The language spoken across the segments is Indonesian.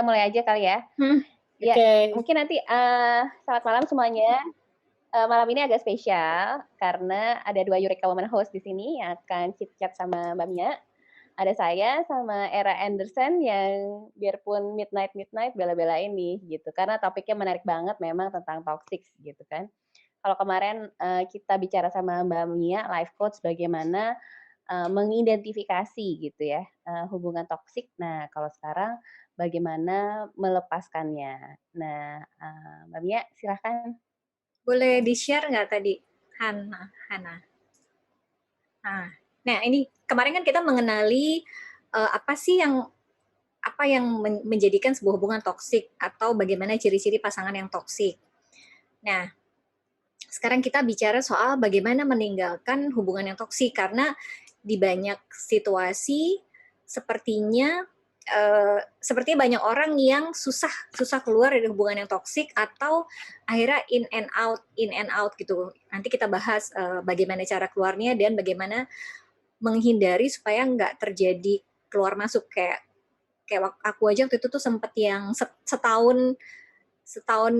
mulai aja kali ya. Hmm, Ya, oke. mungkin nanti, selamat malam semuanya. Malam ini agak spesial karena ada 2 Eureka Woman host di sini yang akan chit-chat sama Mbak Mia. Ada saya sama Era Anderson yang biarpun midnight bela-belain nih gitu, karena topiknya menarik banget memang tentang toxic gitu kan. Kalau kemarin, kita bicara sama Mbak Mia, life coach bagaimana, mengidentifikasi gitu ya, hubungan toksik. Nah, kalau sekarang bagaimana melepaskannya. Nah, Mbak Mia silahkan. Boleh di-share nggak tadi, Hana? Nah, ini kemarin kan kita mengenali apa sih yang menjadikan sebuah hubungan toksik atau bagaimana ciri-ciri pasangan yang toksik. Nah, sekarang kita bicara soal bagaimana meninggalkan hubungan yang toksik karena di banyak situasi sepertinya sepertinya banyak orang yang susah keluar dari hubungan yang toksik atau akhirnya in and out gitu. Nanti kita bahas bagaimana cara keluarnya dan bagaimana menghindari supaya nggak terjadi keluar masuk kayak kayak aku aja waktu itu tuh sempet yang setahun setahun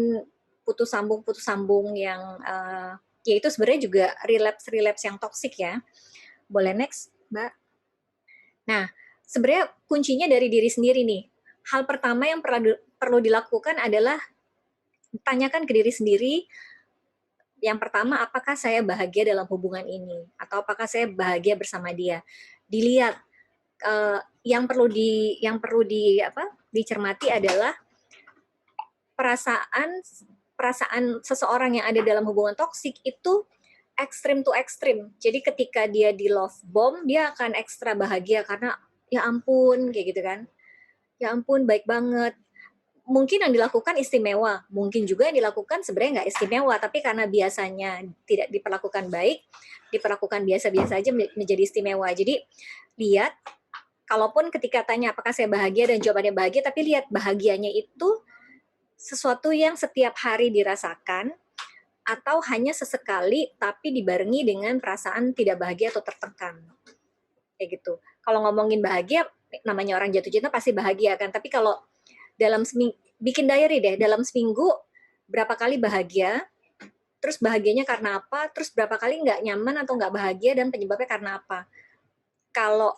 putus sambung yang ya itu sebenarnya juga relapse yang toksik ya. Boleh next, Mbak? Nah, sebenarnya kuncinya dari diri sendiri nih. Hal pertama yang perlu dilakukan adalah tanyakan ke diri sendiri. Yang pertama, apakah saya bahagia dalam hubungan ini? Atau apakah saya bahagia bersama dia? Dilihat yang perlu dicermati adalah perasaan perasaan seseorang yang ada dalam hubungan toksik itu ekstrim to ekstrim. Jadi ketika dia di love bomb, dia akan ekstra bahagia karena ya ampun kayak gitu kan. Ya ampun baik banget. Mungkin yang dilakukan istimewa, mungkin juga yang dilakukan sebenarnya nggak istimewa, tapi karena biasanya tidak diperlakukan baik, diperlakukan biasa-biasa aja menjadi istimewa. Jadi lihat, kalaupun ketika tanya apakah saya bahagia dan jawabannya bahagia, tapi lihat bahagianya itu sesuatu yang setiap hari dirasakan atau hanya sesekali tapi dibarengi dengan perasaan tidak bahagia atau tertekan. Kayak gitu. Kalau ngomongin bahagia, namanya orang jatuh cinta pasti bahagia kan. Tapi kalau dalam seminggu, bikin diary deh, dalam seminggu berapa kali bahagia, terus bahagianya karena apa, terus berapa kali nggak nyaman atau nggak bahagia dan penyebabnya karena apa. Kalau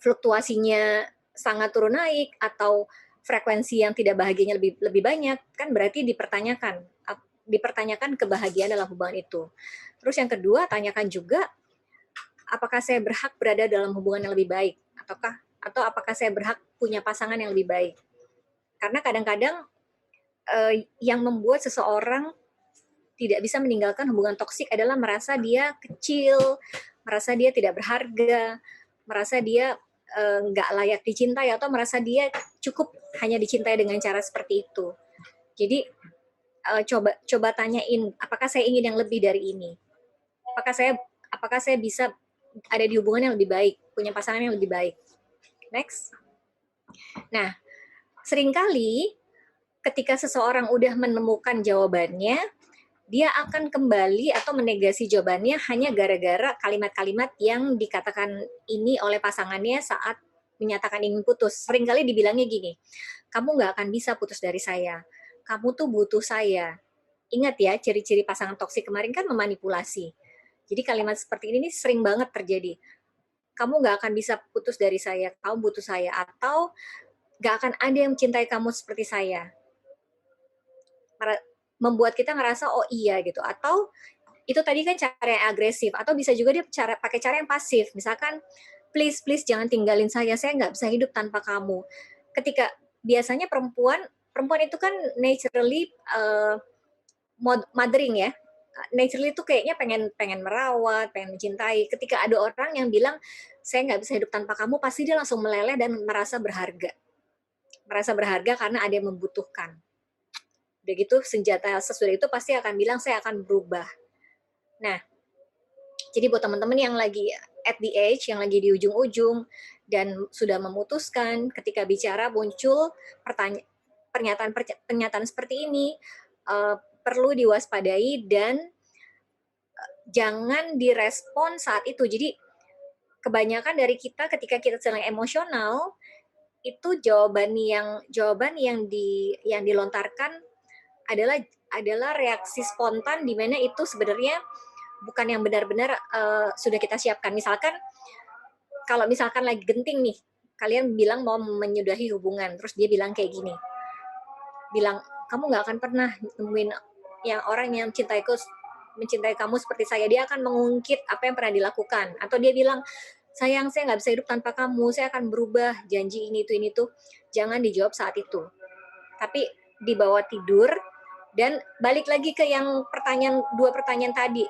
fluktuasinya sangat turun naik atau frekuensi yang tidak bahagianya lebih banyak, kan berarti dipertanyakan kebahagiaan dalam hubungan itu. Terus yang kedua, tanyakan juga apakah saya berhak berada dalam hubungan yang lebih baik atau apakah saya berhak punya pasangan yang lebih baik. Karena kadang-kadang yang membuat seseorang tidak bisa meninggalkan hubungan toksik adalah merasa dia kecil, merasa dia tidak berharga, merasa dia nggak layak dicintai atau merasa dia cukup hanya dicintai dengan cara seperti itu. Jadi coba tanyain apakah saya ingin yang lebih dari ini, apakah saya bisa ada di hubungan yang lebih baik, punya pasangan yang lebih baik. Next. Nah, seringkali ketika seseorang udah menemukan jawabannya, dia akan kembali atau menegasi jawabannya hanya gara-gara kalimat-kalimat yang dikatakan ini oleh pasangannya saat menyatakan ingin putus. Seringkali dibilangnya gini, kamu nggak akan bisa putus dari saya, kamu tuh butuh saya. Ingat ya, ciri-ciri pasangan toksik kemarin kan memanipulasi. Jadi kalimat seperti ini sering banget terjadi. Kamu nggak akan bisa putus dari saya, kamu butuh saya, atau nggak akan ada yang mencintai kamu seperti saya. Membuat kita ngerasa oh iya gitu, atau itu tadi kan cara yang agresif, atau bisa juga dia pakai cara yang pasif, misalkan please jangan tinggalin saya nggak bisa hidup tanpa kamu. Ketika biasanya perempuan itu kan naturally mothering ya, naturally itu kayaknya pengen pengen merawat, pengen mencintai. Ketika ada orang yang bilang saya nggak bisa hidup tanpa kamu, pasti dia langsung meleleh dan merasa berharga karena ada yang membutuhkan. Udah gitu senjata sesudah itu pasti akan bilang saya akan berubah. Nah, jadi buat teman-teman yang lagi at the age, yang lagi di ujung-ujung dan sudah memutuskan, ketika bicara muncul pernyataan seperti ini, perlu diwaspadai dan jangan direspon saat itu. Jadi kebanyakan dari kita ketika kita sedang emosional, itu jawaban yang dilontarkan adalah reaksi spontan di mana itu sebenarnya bukan yang benar-benar sudah kita siapkan. Misalkan kalau misalkan lagi genting nih, kalian bilang mau menyudahi hubungan, terus dia bilang kayak gini, bilang kamu nggak akan pernah nemuin yang orang yang mencintai kamu seperti saya. Dia akan mengungkit apa yang pernah dilakukan, atau dia bilang sayang saya nggak bisa hidup tanpa kamu, saya akan berubah, janji ini tuh. Jangan dijawab saat itu, tapi dibawa tidur dan balik lagi ke yang dua pertanyaan tadi.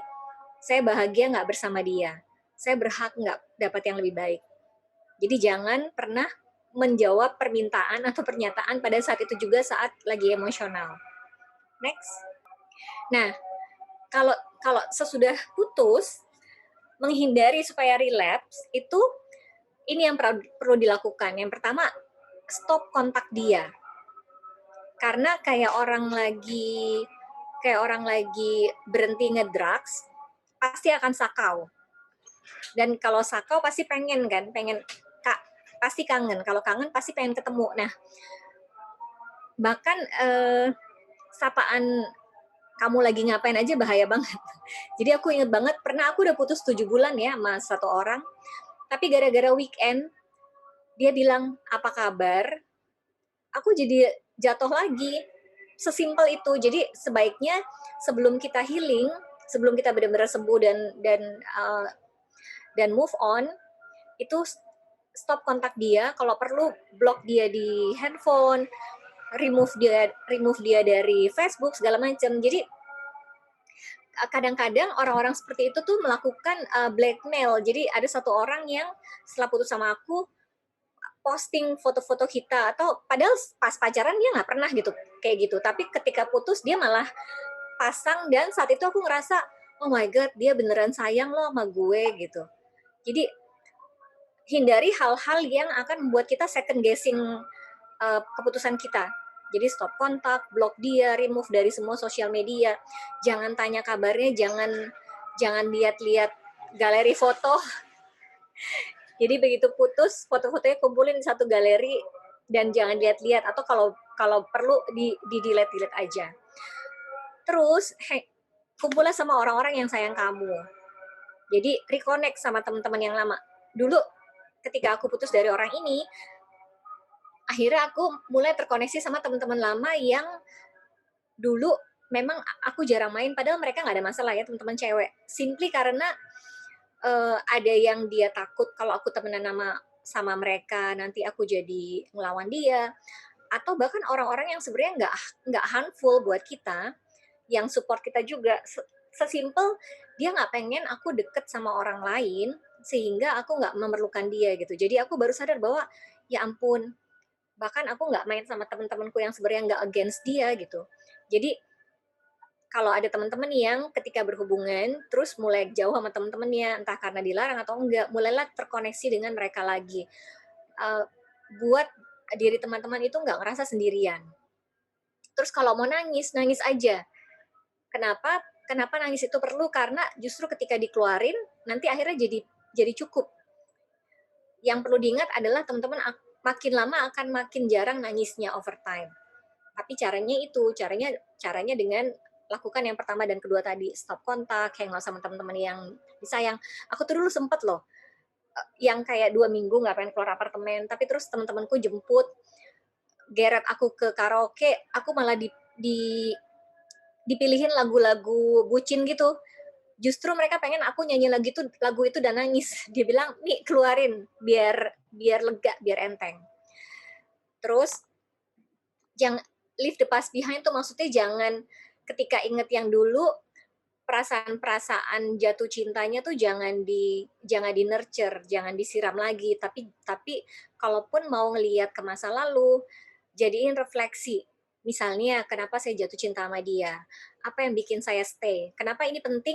Saya bahagia nggak bersama dia, saya berhak nggak dapat yang lebih baik. Jadi jangan pernah menjawab permintaan atau pernyataan pada saat itu juga saat lagi emosional. Next. Nah, kalau kalau sesudah putus, menghindari supaya relapse itu ini yang perlu dilakukan. Yang pertama, stop kontak dia. Karena kayak orang lagi berhenti ngedrugs, pasti akan sakau. Dan kalau sakau pasti pengen pasti kangen. Kalau kangen pasti pengen ketemu. Nah, bahkan sapaan kamu lagi ngapain aja bahaya banget. Jadi aku inget banget, pernah aku udah putus 7 bulan ya sama satu orang, tapi gara-gara weekend, dia bilang, apa kabar? Aku jadi jatuh lagi. Sesimpel itu. Jadi sebaiknya sebelum kita healing, sebelum kita benar-benar sembuh dan move on, itu stop kontak dia. Kalau perlu block dia di handphone, remove dia dari Facebook segala macam. Jadi kadang-kadang orang-orang seperti itu tuh melakukan blackmail. Jadi ada satu orang yang setelah putus sama aku posting foto-foto kita, atau padahal pas pacaran dia nggak pernah gitu kayak gitu, tapi ketika putus dia malah pasang, dan saat itu aku ngerasa oh my god, dia beneran sayang loh sama gue gitu. Jadi hindari hal-hal yang akan membuat kita second guessing keputusan kita. Jadi stop kontak, block dia, remove dari semua sosial media. Jangan tanya kabarnya, jangan lihat-lihat galeri foto. Jadi begitu putus, foto-fotonya kumpulin di satu galeri dan jangan lihat-lihat, atau kalau perlu di delete aja. Terus kumpullah sama orang-orang yang sayang kamu. Jadi reconnect sama teman-teman yang lama. Dulu ketika aku putus dari orang ini, akhirnya aku mulai terkoneksi sama teman-teman lama yang dulu memang aku jarang main, padahal mereka nggak ada masalah ya, teman-teman cewek. Simply karena ada yang dia takut kalau aku temenan sama mereka nanti aku jadi ngelawan dia, atau bahkan orang-orang yang sebenarnya nggak harmful buat kita, yang support kita juga. Sesimpel dia nggak pengen aku deket sama orang lain sehingga aku nggak memerlukan dia gitu. Jadi aku baru sadar bahwa ya ampun, bahkan aku nggak main sama teman-temanku yang sebenarnya nggak against dia gitu. Jadi kalau ada teman-teman yang ketika berhubungan terus mulai jauh sama teman-temannya, entah karena dilarang atau enggak, mulailah terkoneksi dengan mereka lagi. Buat diri teman-teman itu nggak ngerasa sendirian. Terus kalau mau nangis, nangis aja. Kenapa nangis itu perlu? Karena justru ketika dikeluarin, nanti akhirnya jadi cukup. Yang perlu diingat adalah teman-teman makin lama akan makin jarang nangisnya over time. Tapi caranya dengan lakukan yang pertama dan kedua tadi, stop kontak, hangout sama teman-teman yang disayang. Aku tuh dulu sempet loh, yang kayak 2 minggu nggak pengen keluar apartemen, tapi terus teman-temanku jemput, geret aku ke karaoke, aku malah dipilihin lagu-lagu bucin gitu. Justru mereka pengen aku nyanyi lagu itu dan nangis. Dia bilang, nih keluarin biar lega, biar enteng. Terus yang leave the past behind tuh maksudnya jangan ketika inget yang dulu, perasaan-perasaan jatuh cintanya tuh jangan di nurture, jangan disiram lagi, tapi kalaupun mau ngelihat ke masa lalu, jadiin refleksi. Misalnya, kenapa saya jatuh cinta sama dia? Apa yang bikin saya stay? Kenapa ini penting?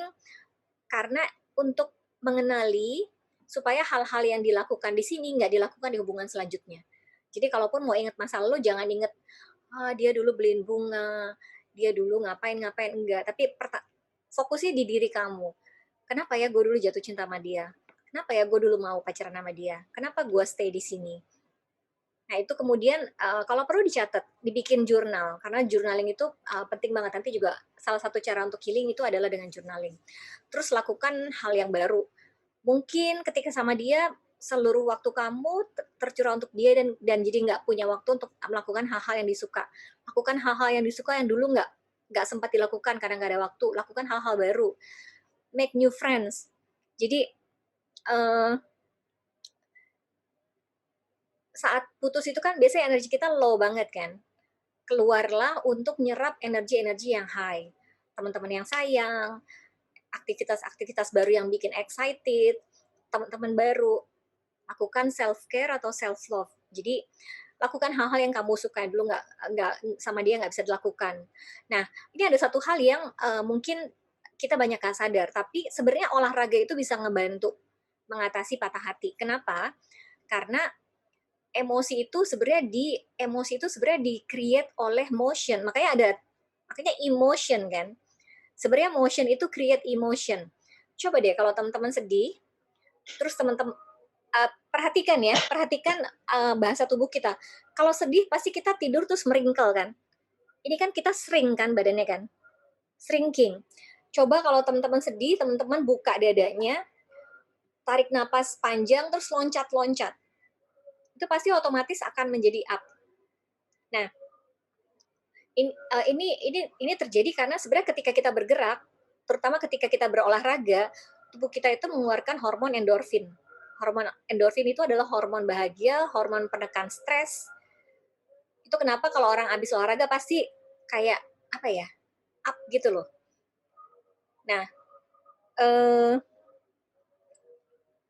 Karena untuk mengenali supaya hal-hal yang dilakukan di sini nggak dilakukan di hubungan selanjutnya. Jadi kalaupun mau ingat masa lalu, jangan ingat dia dulu beliin bunga, dia dulu ngapain enggak, tapi fokusnya di diri kamu. Kenapa ya gue dulu jatuh cinta sama dia? Kenapa ya gue dulu mau pacaran sama dia? Kenapa gue stay di sini? Nah, itu kemudian kalau perlu dicatat, dibikin jurnal, karena journaling itu penting banget. Nanti juga salah satu cara untuk healing itu adalah dengan journaling. Terus lakukan hal yang baru. Mungkin ketika sama dia, seluruh waktu kamu tercurah untuk dia dan jadi nggak punya waktu untuk melakukan hal-hal yang disuka. Lakukan hal-hal yang disuka yang dulu nggak sempat dilakukan karena nggak ada waktu. Lakukan hal-hal baru. Make new friends. Jadi eh, saat putus itu kan biasanya energi kita low banget kan. Keluarlah untuk nyerap energi-energi yang high. Teman-teman yang sayang, aktivitas-aktivitas baru yang bikin excited, teman-teman baru, lakukan self care atau self love. Jadi lakukan hal-hal yang kamu suka dulu nggak sama dia nggak bisa dilakukan. Nah, ini ada satu hal yang mungkin kita banyak gak sadar, tapi sebenarnya olahraga itu bisa ngebantu mengatasi patah hati. Kenapa? Karena emosi itu sebenarnya di create oleh motion. Makanya emotion kan. Sebenarnya motion itu create emotion. Coba deh kalau teman-teman sedih, terus teman-teman perhatikan bahasa tubuh kita. Kalau sedih pasti kita tidur terus meringkel kan. Ini kan kita shrink kan badannya kan, shrinking. Coba kalau teman-teman sedih, teman-teman buka dadanya, tarik napas panjang terus loncat-loncat. Itu pasti otomatis akan menjadi up. Nah, ini terjadi karena sebenarnya ketika kita bergerak, terutama ketika kita berolahraga, tubuh kita itu mengeluarkan hormon endorfin. Hormon endorfin itu adalah hormon bahagia, hormon penekan stres. Itu kenapa kalau orang habis olahraga pasti kayak apa ya, up gitu loh. Nah,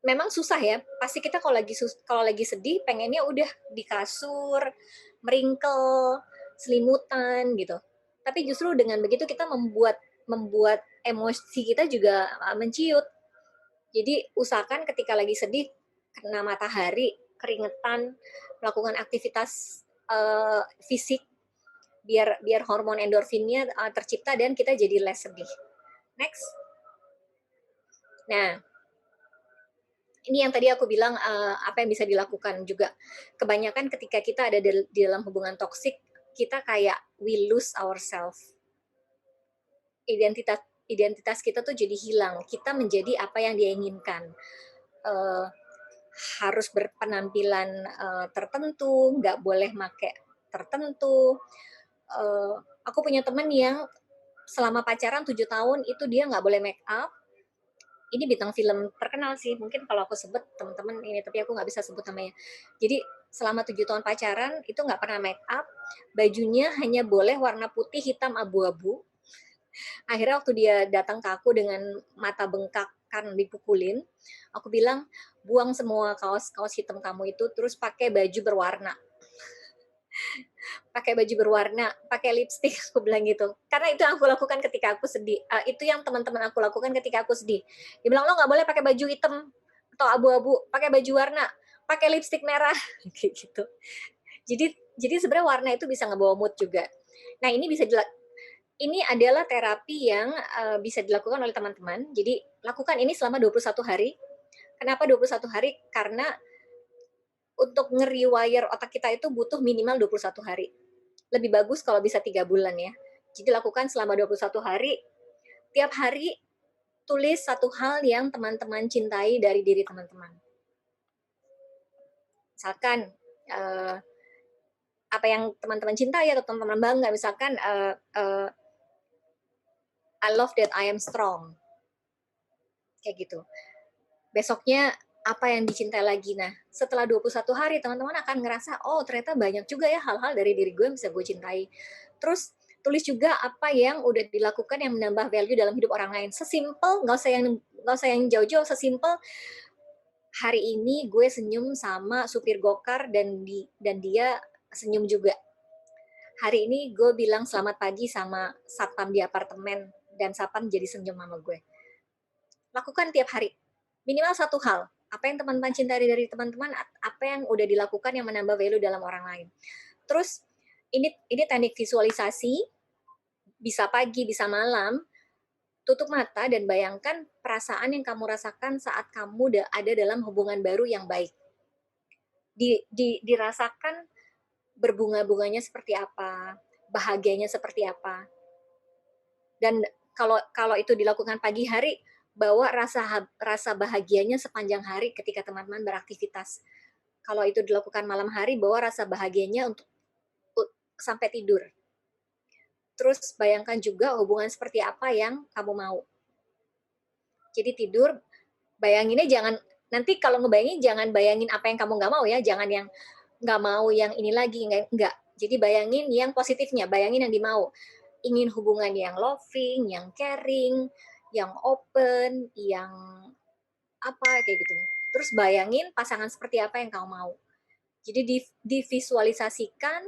memang susah ya. Pasti kita kalau lagi sedih pengennya udah di kasur, meringkel, selimutan gitu. Tapi justru dengan begitu kita membuat emosi kita juga menciut. Jadi usahakan ketika lagi sedih kena matahari, keringetan, melakukan aktivitas fisik biar hormon endorfinnya tercipta dan kita jadi less sedih. Next. Nah, ini yang tadi aku bilang apa yang bisa dilakukan juga. Kebanyakan ketika kita ada di dalam hubungan toksik, kita kayak we lose ourselves. Identitas kita tuh jadi hilang. Kita menjadi apa yang dia inginkan. Harus berpenampilan tertentu, nggak boleh make tertentu. Aku punya teman yang selama pacaran 7 tahun itu dia nggak boleh make up. Ini bintang film terkenal sih, mungkin kalau aku sebut teman-teman ini, tapi aku nggak bisa sebut namanya. Jadi selama 7 tahun pacaran itu nggak pernah make up, bajunya hanya boleh warna putih, hitam, abu-abu. Akhirnya waktu dia datang ke aku dengan mata bengkak karena dipukulin, aku bilang, buang semua kaos hitam kamu itu, terus pakai baju berwarna. Pakai baju berwarna, pakai lipstick, aku bilang gitu. Karena itu yang aku lakukan ketika aku sedih. Itu yang teman-teman aku lakukan ketika aku sedih. Dia bilang, lo nggak boleh pakai baju hitam atau abu-abu, pakai baju warna, pakai lipstick merah, kayak gitu. Jadi sebenarnya warna itu bisa ngebawa mood juga. Nah, ini adalah terapi yang bisa dilakukan oleh teman-teman. Jadi lakukan ini selama 21 hari. Kenapa 21 hari? Karena untuk nge-rewire otak kita itu butuh minimal 21 hari. Lebih bagus kalau bisa 3 bulan ya. Jadi lakukan selama 21 hari. Tiap hari tulis satu hal yang teman-teman cintai dari diri teman-teman. Misalkan apa yang teman-teman cintai atau teman-teman bangga. Misalkan I love that I am strong. Kayak gitu. Besoknya apa yang dicintai lagi. Nah, setelah 21 hari teman-teman akan ngerasa, oh ternyata banyak juga ya hal-hal dari diri gue yang bisa gue cintai. Terus tulis juga apa yang udah dilakukan yang menambah value dalam hidup orang lain. Sesimpel, nggak usah yang jauh-jauh, sesimpel hari ini gue senyum sama supir gokar dan dia senyum juga. Hari ini gue bilang selamat pagi sama satpam di apartemen dan satpam jadi senyum sama gue. Lakukan tiap hari. Minimal satu hal. Apa yang teman-teman cintai dari teman-teman, apa yang udah dilakukan yang menambah value dalam orang lain. Terus ini teknik visualisasi, bisa pagi, bisa malam. Tutup mata dan bayangkan perasaan yang kamu rasakan saat kamu ada dalam hubungan baru yang baik. dirasakan berbunga-bunganya seperti apa, bahagianya seperti apa. Dan kalau itu dilakukan pagi hari, bawa rasa bahagianya sepanjang hari ketika teman-teman beraktivitas. Kalau itu dilakukan malam hari, bawa rasa bahagianya untuk sampai tidur. Terus bayangkan juga hubungan seperti apa yang kamu mau. Jadi tidur, bayanginnya jangan, nanti kalau ngebayangin jangan bayangin apa yang kamu nggak mau ya, jangan yang nggak mau yang ini lagi, nggak. Jadi bayangin yang positifnya, bayangin yang dimau. Ingin hubungan yang loving, yang caring, yang open, yang apa kayak gitu. Terus bayangin pasangan seperti apa yang kamu mau. Jadi divisualisasikan,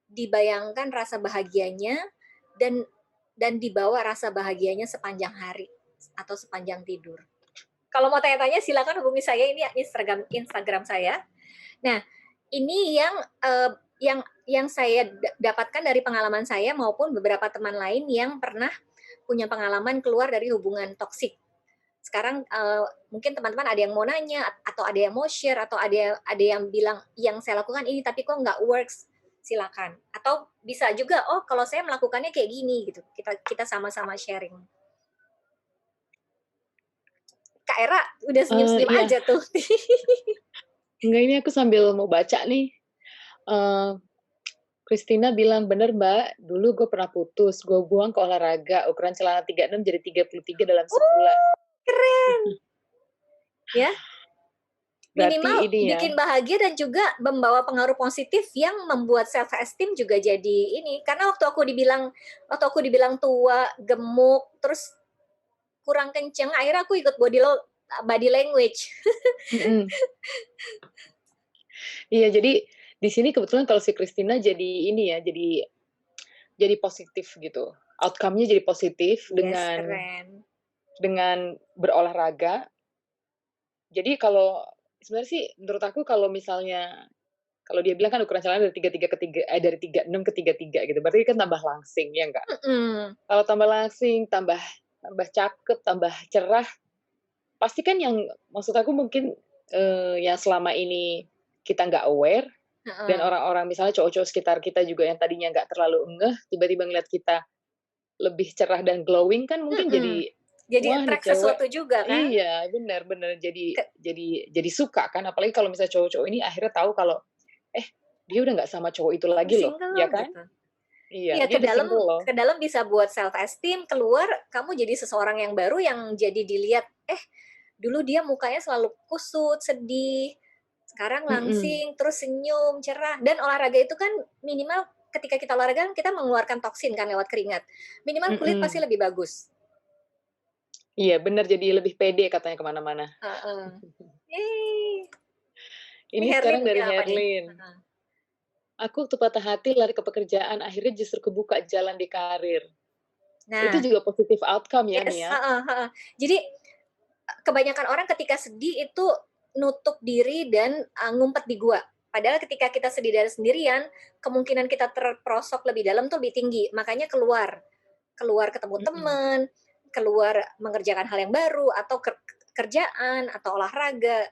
dibayangkan rasa bahagianya, dan dibawa rasa bahagianya sepanjang hari atau sepanjang tidur. Kalau mau tanya-tanya silakan hubungi saya, ini Instagram saya. Nah, ini yang saya dapatkan dari pengalaman saya maupun beberapa teman lain yang pernah punya pengalaman keluar dari hubungan toksik. Sekarang mungkin teman-teman ada yang mau nanya atau ada yang mau share atau ada yang bilang yang saya lakukan ini tapi kok nggak works, silakan. Atau bisa juga, oh kalau saya melakukannya kayak gini gitu. Kita sama-sama sharing. Kak Era udah senyum-senyum Iya. aja tuh. Enggak, ini aku sambil mau baca nih. Christina bilang, bener Mbak, dulu gue pernah putus, gue buang ke olahraga, ukuran celana 36 jadi 33 dalam sebulan. Keren. Ya. Berarti Minimal ini ya. bikin bahagia dan juga membawa pengaruh positif yang membuat self esteem juga jadi ini. Karena waktu aku dibilang tua, gemuk, terus kurang kenceng, akhirnya aku ikut body language. Iya, jadi di sini kebetulan kalau si Christina jadi ini ya, jadi positif gitu. Outcome-nya jadi positif dengan berolahraga. Jadi kalau sebenarnya sih menurut aku kalau misalnya kalau dia bilang kan ukuran celana dari 36 ke 33 gitu. Berarti kan tambah langsing ya enggak? Kalau tambah langsing, tambah cakep, tambah cerah, pasti kan yang maksud aku mungkin yang selama ini kita nggak aware, dan orang-orang misalnya cowok-cowok sekitar kita juga yang tadinya nggak terlalu ngeh, tiba-tiba ngeliat kita lebih cerah dan glowing kan mungkin jadi wah nih attract cewek. sesuatu juga kan? Iya, benar jadi suka kan, apalagi kalau misalnya cowok-cowok ini akhirnya tahu kalau dia udah nggak sama cowok itu lagi loh, ya kan? Gitu. Iya, ya, dia udah single loh. Ke dalam bisa buat self esteem, keluar kamu jadi seseorang yang baru yang jadi dilihat, dulu dia mukanya selalu kusut, sedih, sekarang langsing, terus senyum, cerah. Dan olahraga itu kan minimal ketika kita olahraga kita mengeluarkan toksin kan lewat keringat. Minimal kulit pasti lebih bagus. Iya, benar, jadi lebih pede katanya kemana-mana. Ini sekarang dari Herlin. Aku waktu patah hati lari ke pekerjaan, akhirnya justru kebuka jalan di karir. Nah, itu juga positive outcome ya, Mia? Jadi kebanyakan orang ketika sedih itu nutup diri dan ngumpet di gua. Padahal ketika kita sedih dari sendirian, kemungkinan kita terperosok lebih dalam tuh lebih tinggi. Makanya keluar ketemu teman, keluar mengerjakan hal yang baru atau kerjaan atau olahraga.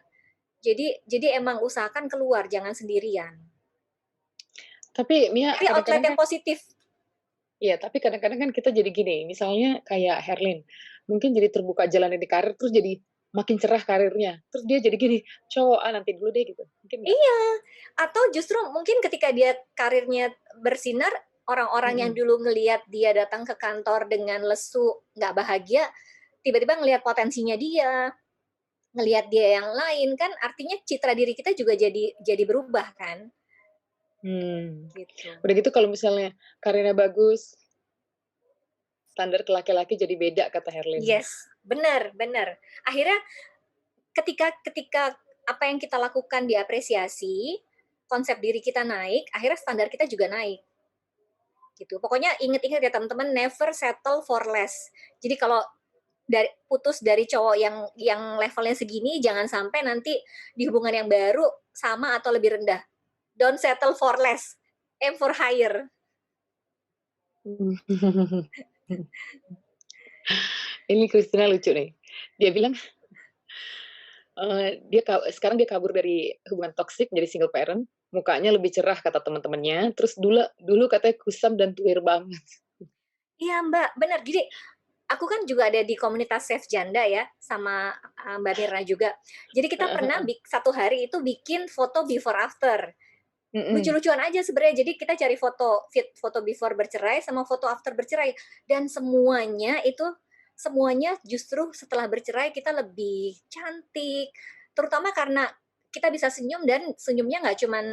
Jadi emang usahakan keluar, jangan sendirian. Tapi Mia, tapi outlet yang positif. Iya, tapi kadang-kadang kan kita jadi gini, misalnya kayak Herlin, mungkin jadi terbuka jalan di karir, terus jadi makin cerah karirnya. Terus dia jadi gini, cowok nanti dulu deh gitu. Mungkin iya, atau justru mungkin ketika dia karirnya bersinar, orang-orang yang dulu ngelihat dia datang ke kantor dengan lesu, nggak bahagia, tiba-tiba ngelihat potensinya dia, ngelihat dia yang lain, kan artinya citra diri kita juga jadi berubah kan. Gitu. Udah gitu kalau misalnya karirnya bagus, standar ke laki-laki jadi beda kata Herlin. Yes, benar. Akhirnya ketika apa yang kita lakukan diapresiasi, konsep diri kita naik, akhirnya standar kita juga naik. Gitu. Pokoknya inget-inget ya teman-teman, never settle for less. Jadi kalau putus dari cowok yang levelnya segini, jangan sampai nanti di hubungan yang baru sama atau lebih rendah. Don't settle for less, aim for higher. Ini Christina lucu nih. Dia bilang, Sekarang dia kabur dari hubungan toksik menjadi single parent, mukanya lebih cerah kata teman-temannya, terus dulu dulu katanya kusam dan tuir banget. Iya, Mbak, bener. Jadi, aku kan juga ada di komunitas Save Janda ya, sama, Mbak Mirna juga. Jadi kita Heeh pernah heeh. satu hari itu bikin foto before after. Mhm. Lucu-lucuan aja sebenarnya, jadi kita cari foto before bercerai sama foto after bercerai, dan semuanya justru setelah bercerai kita lebih cantik, terutama karena kita bisa senyum dan senyumnya nggak cuman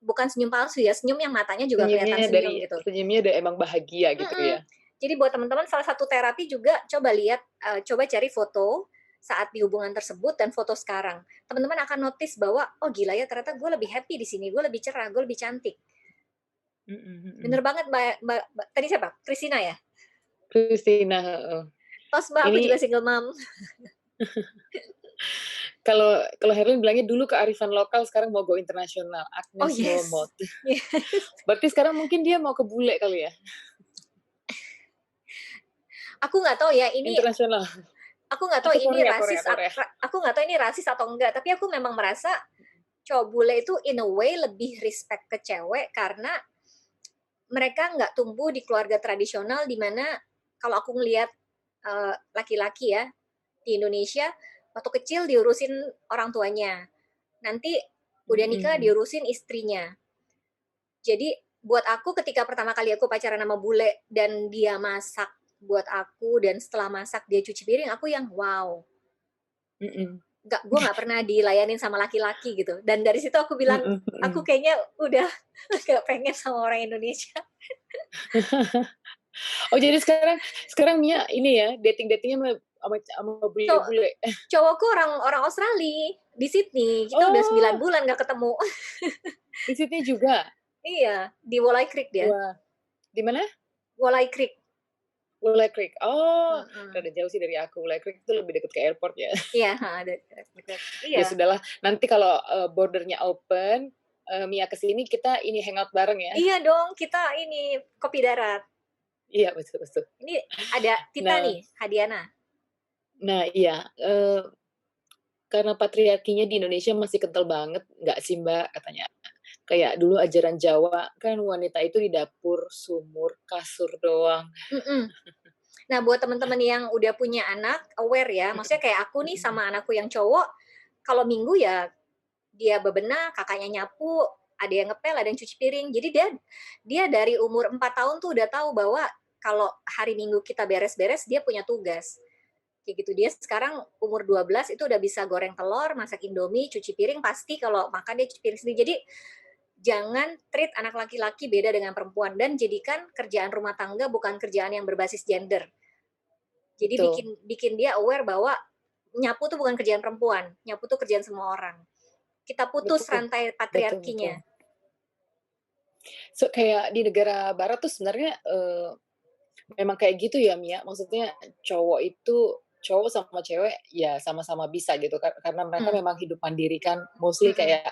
bukan senyum palsu ya, senyum yang matanya juga kelihatan senyum gitu. Senyumnya udah emang bahagia gitu Mhm. ya? Jadi buat teman-teman salah satu terapi juga coba lihat, coba cari foto saat di hubungan tersebut dan foto sekarang. Teman-teman akan notice bahwa, "Oh gila ya ternyata gue lebih happy di sini, gue lebih cerah, gue lebih cantik." Mhm Bener mhm. banget Mbak Mbak Mbak tadi siapa? Christina ya? Christina, heeh. Tos Mbak, aku Ini juga single mom. kalau kalau Herlin bilangnya dulu kearifan lokal, sekarang mau go internasional, Oh Agnes yes, Momot. yes. Berarti sekarang mungkin dia mau ke bule kali ya? Aku nggak tahu ya ini Internasional aku nggak tahu atau ini Korea Korea rasis Korea? aku nggak tahu ini rasis atau enggak, tapi aku memang merasa cowok bule itu in a way lebih respect ke cewek karena mereka nggak tumbuh di keluarga tradisional di mana kalau aku ngelihat laki-laki ya di Indonesia waktu kecil diurusin orang tuanya, nanti udah nikah Mhm. diurusin istrinya. Jadi buat aku ketika pertama kali aku pacaran sama bule dan dia masak buat aku dan setelah masak dia cuci piring, aku yang wow, Mhm. gue nggak pernah dilayanin sama laki-laki gitu. Dan dari situ aku bilang, Mhm aku mhm. kayaknya udah gak pengen sama orang Indonesia. Oh jadi sekarang sekarang Mia ini ya, dating-datingnya sama Cow bule-bule? Cowokku orang orang Australia di Sydney. Kita udah 9 Oh, bulan gak ketemu. di Sydney juga? Iya, di Wolai Creek dia. Wah, di mana? Wolai Creek. Wolai Creek. Oh, Heeh. rada jauh sih dari aku. Wolai Creek itu lebih dekat ke airport ya. Iya, heeh, dekat. Ya Iya. sudahlah, nanti kalau, border-nya open, Mia ke sini kita ini hangout bareng ya. Iya dong, kita ini kopi darat. Iya, betul betul. Ini ada Tita Nah nih, Hadiana. nah iya, karena patriarkinya di Indonesia masih kental banget, nggak sih Mbak, katanya. Kayak dulu ajaran Jawa, kan wanita itu di dapur, sumur, kasur doang. Mhm. Nah, buat teman-teman yang udah punya anak, aware ya. Mhm Maksudnya kayak aku nih mhm. sama anakku yang cowok, kalau Minggu ya dia bebenah, kakaknya nyapu, ada yang ngepel, ada yang cuci piring. Jadi dia dia dari umur 4 tahun tuh udah tahu bahwa kalau hari Minggu kita beres-beres, dia punya tugas. Kayak gitu. Dia sekarang umur 12 itu udah bisa goreng telur, masak Indomie, cuci piring, pasti kalau makan dia cuci piring sendiri. Jadi jangan treat anak laki-laki beda dengan perempuan dan jadikan kerjaan rumah tangga bukan kerjaan yang berbasis gender. Jadi bikin Betul bikin dia aware bahwa nyapu tuh bukan kerjaan perempuan, nyapu tuh kerjaan semua orang. Kita putus betul rantai betul patriarkinya. betul. Kayak di negara barat tuh sebenarnya, memang kayak gitu ya, Mia? Maksudnya cowok sama cewek ya sama-sama bisa gitu karena mereka Hmm, memang hidup mandiri kan, mostly mhm, kayak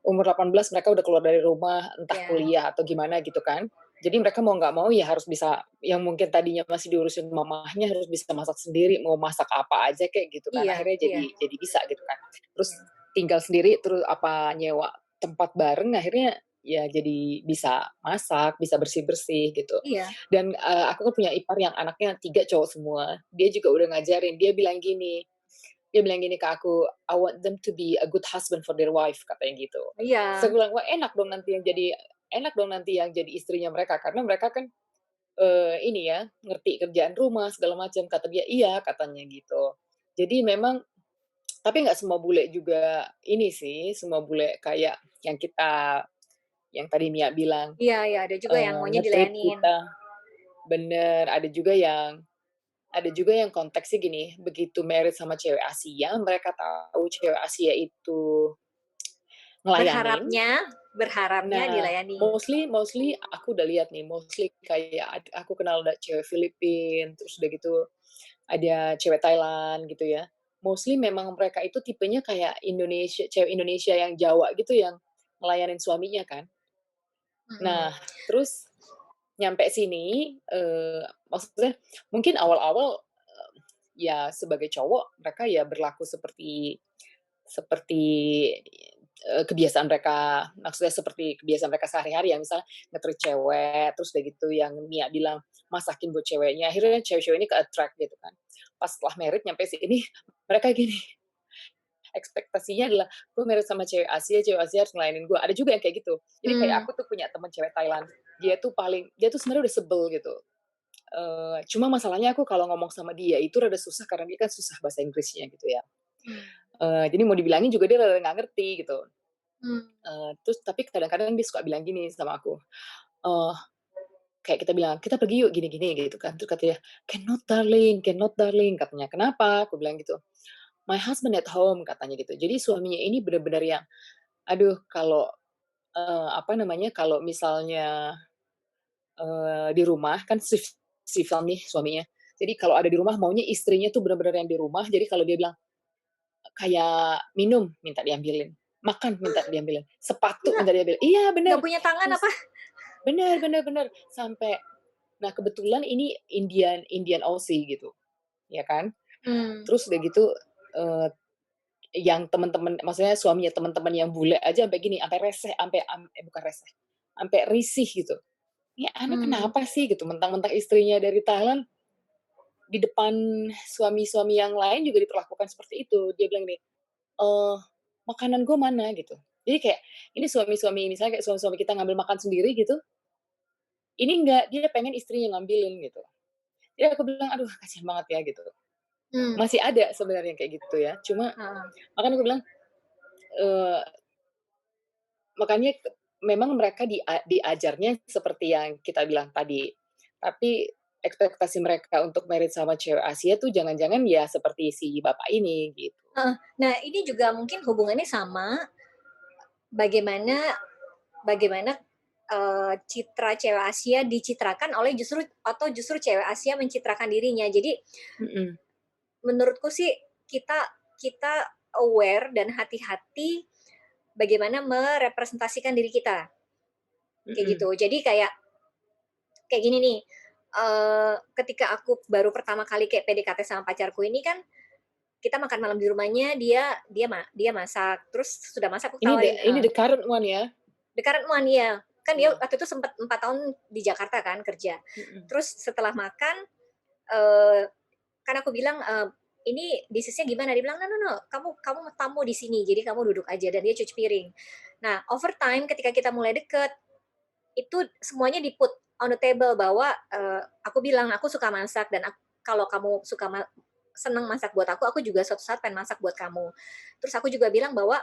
umur 18 mereka udah keluar dari rumah, entah ya, kuliah atau gimana gitu kan. Jadi mereka mau nggak mau ya harus bisa yang mungkin tadinya masih diurusin mamahnya harus bisa masak sendiri, mau masak apa aja kayak gitu kan, iya akhirnya iya, jadi bisa gitu kan. Terus iya, tinggal sendiri terus apa nyewa tempat bareng akhirnya ya jadi bisa masak, bisa bersih-bersih gitu. iya, Dan, aku kan punya ipar yang anaknya 3 cowok semua, dia juga udah ngajarin, dia bilang gini ke aku, "I want them to be a good husband for their wife," katanya gitu. Terus iya, aku bilang, "Wah enak dong nanti yang jadi istrinya mereka, karena mereka kan, ini ya, ngerti kerjaan rumah segala macam," kata dia, "Iya," katanya gitu. Jadi memang tapi nggak semua bule juga ini sih, semua bule kayak yang yang tadi Mia bilang, iya iya, ada juga yang maunya nge-treat dilayanin. kita bener, ada juga yang konteksnya gini, begitu married sama cewek Asia, mereka tahu cewek Asia itu ngelayanin. Berharapnya Nah, dilayani. mostly mostly aku udah lihat nih, mostly kayak aku kenal ada cewek Filipina, terus udah gitu ada cewek Thailand gitu ya. Mostly memang mereka itu tipenya kayak cewek Indonesia yang Jawa gitu yang ngelayanin suaminya kan. Mhm, Nah, terus nyampe sini, maksudnya mungkin awal-awal, ya sebagai cowok mereka ya berlaku seperti seperti, kebiasaan mereka, maksudnya seperti kebiasaan mereka sehari-hari yang misalnya nge-treat cewek, terus udah gitu yang Mia bilang masakin buat ceweknya, akhirnya cewek-cewek ini ke-attract gitu kan. Pas setelah married nyampe sini, mereka gini, ekspektasinya adalah gue married sama cewek Asia harus ngelayanin gue. Ada juga yang kayak gitu. Jadi kayak Hmm. aku tuh punya teman cewek Thailand, dia tuh sebenarnya udah sebel gitu. Cuma masalahnya aku kalau ngomong sama dia itu rada susah karena dia kan susah bahasa Inggrisnya gitu ya. Hmm. Jadi mau dibilangin juga dia rada nggak ngerti gitu. Hmm. Terus tapi kadang-kadang dia suka bilang gini sama aku, eee, kayak kita bilang, "Kita pergi yuk gini-gini," gitu kan. Terus kata dia, cannot darling," katanya. "Kenapa?" Aku bilang gitu, "My husband at home," katanya gitu. Jadi suaminya ini benar-benar yang, aduh kalau, apa namanya, kalau misalnya, di rumah kan civil nih suaminya. Jadi kalau ada di rumah maunya istrinya tuh benar-benar yang di rumah, jadi kalau dia bilang kayak minum minta diambilin, makan minta diambilin, sepatu Nggak, minta diambilin iya bener. nggak punya tangan Terus apa? bener bener bener, sampai nah kebetulan ini Indian Aussie gitu, ya kan. Hmm. Terus udah gitu, eee, yang temen-temen maksudnya suaminya temen-temen yang bule aja sampai gini, sampai reseh, bukan reseh, sampai risih gitu. "Ini anak Hmm. kenapa sih?" Gitu, mentang-mentang istrinya dari Thailand, di depan suami-suami yang lain juga diperlakukan seperti itu. Dia bilang gini, "Makanan gue mana?" Gitu. Jadi kayak ini suami-suami misalnya kayak suami-suami kita ngambil makan sendiri gitu, ini enggak, dia pengen istrinya ngambilin gitu. Jadi aku bilang, "Aduh kasihan banget ya," gitu. Hmm. Masih ada sebenarnya kayak gitu ya, cuma Ah. makanya aku bilang, eee, makanya memang mereka diajarnya seperti yang kita bilang tadi, tapi ekspektasi mereka untuk married sama cewek Asia tuh jangan-jangan ya seperti si bapak ini gitu. Heeh. Nah, ini juga mungkin hubungannya sama bagaimana bagaimana citra cewek Asia dicitrakan oleh justru cewek Asia mencitrakan dirinya. Jadi Mhm, menurutku sih kita kita aware dan hati-hati bagaimana merepresentasikan diri kita kayak mhm, gitu. Jadi kayak gini nih, ketika aku baru pertama kali kayak PDKT sama pacarku ini kan kita makan malam di rumahnya, dia masak, terus sudah masak aku tawarin, ini the current one ya? the current one ya, kan dia Iya, waktu itu sempat 4 tahun di Jakarta kan kerja. mhm, Terus setelah makan, eee, kan aku bilang, "Ini bisnisnya gimana?" Dia bilang, "No no no, kamu kamu tamu di sini, jadi kamu duduk aja," dan dia cuci piring. Nah, over time ketika kita mulai deket, itu semuanya di-put on the table bahwa, aku bilang, "Aku suka masak dan kalau kamu seneng masak buat aku juga suatu saat pengen masak buat kamu." Terus aku juga bilang bahwa